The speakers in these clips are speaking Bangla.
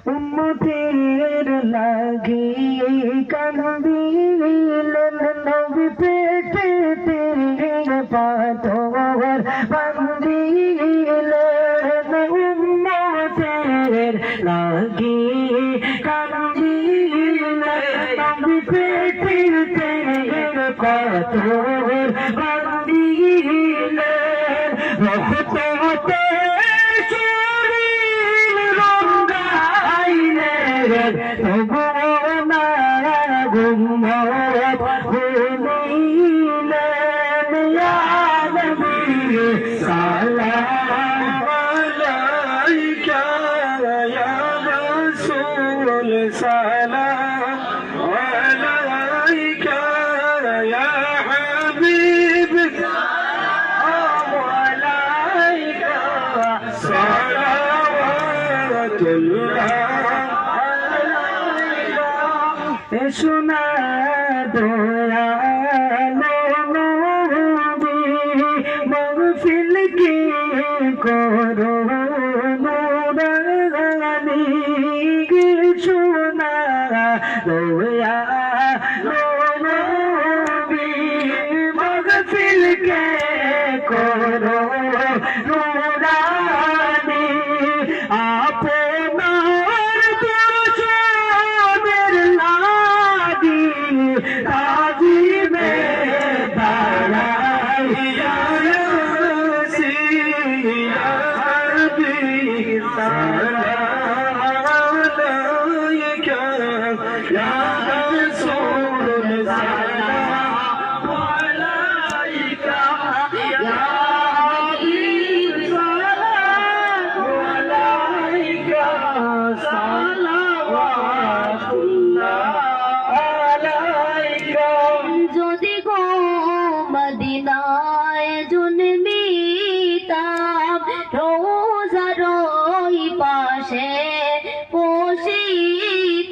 উম্মতের লাগিয়ে কান্দিলেন নবী পেটেতে পাথর বান্ধিলেন উম্মতের লাগিয়ে কান্দিলেন নবী পেটেতে পাথর বান্ধিলেন রহমতে সোনা দয়ালো নবী মগফিল কি করো নুরানি সোনা দয়ালো নবী মগফিল কে করো নুরানি যদি গো মদিনায় জন্মিতাম রোজার ওই পাশে বসিতাম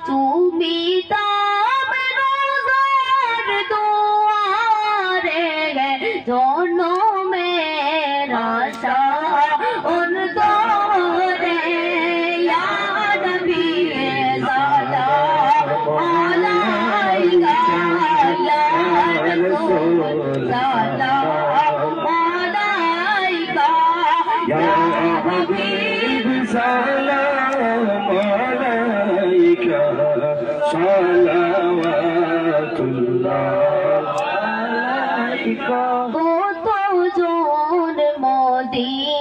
চুমিতাম রোজার দুয়ারে জনমের আশা অন্তরে ইয়া নবী সালাম আলাইকা কতজন মদিনাতে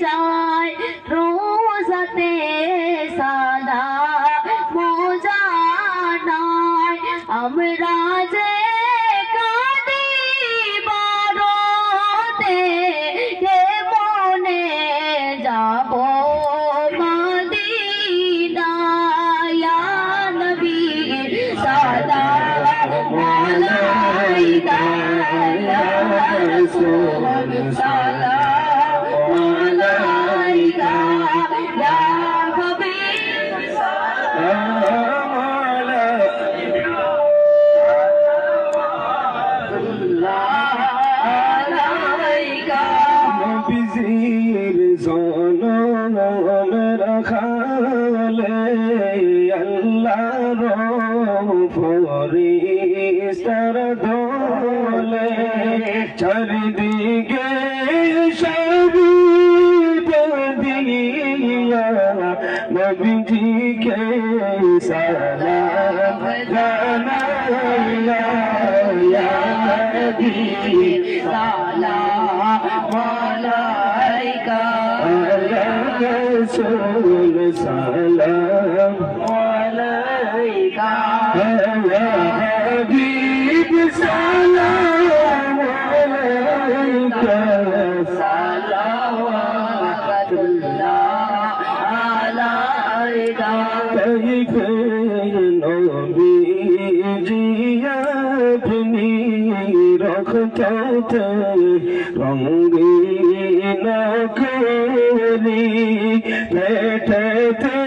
যায় রোজাতে সাদা মজা নাই আমরা যে কাঁদি বারতে মনে যাব মদিনা ইয়া নবী সালাম আলাইকা ইয়া রাসূল সালাম আলাইকা ইয়া হাবিব সালাম আলাইকা নবীজির জনম রাখালে আল্লাহর ফরিস্তার দলে চারিদিকে শহীদ দিয়া নবীজিকে সালাম জানাইয়া ইয়া নবী সালাম আলাইকা ইয়া রাসূল সালাম আলাইকা ইয়া হাবিব সালাম আলাইকা সালাওয়াতুল্লাহ আলাইকা নবীজি রখতে রঙিন করি পেটেতে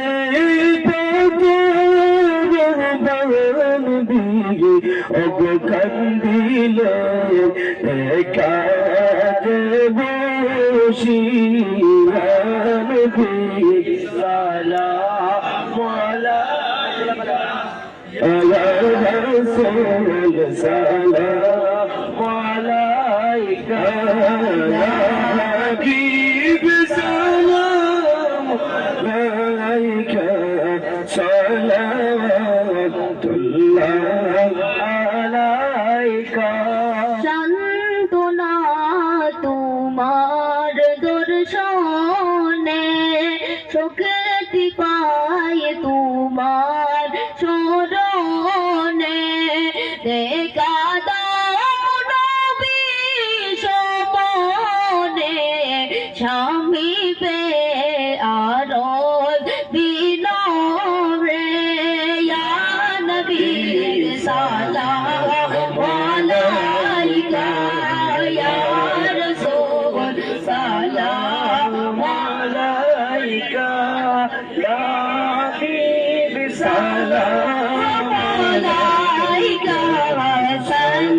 অগ কান্দিলে কাজ বসি نبي سلام عليك يا رسول سلام عليك يا حبيب سلام عليك صلوات الله عليك শান্তনা তোমার দর্শনে শক্তি পাই তোমার স্মরণে দেখা দাও নবী সমনে স্বামী পে আরজ বিনরে ইয়া নবী সালাম আলাইকা ইয়া রাসূল সালাম আলাইকা ইয়া হাবিব সালাম আলাইকা সালাওয়াতুল্লাহ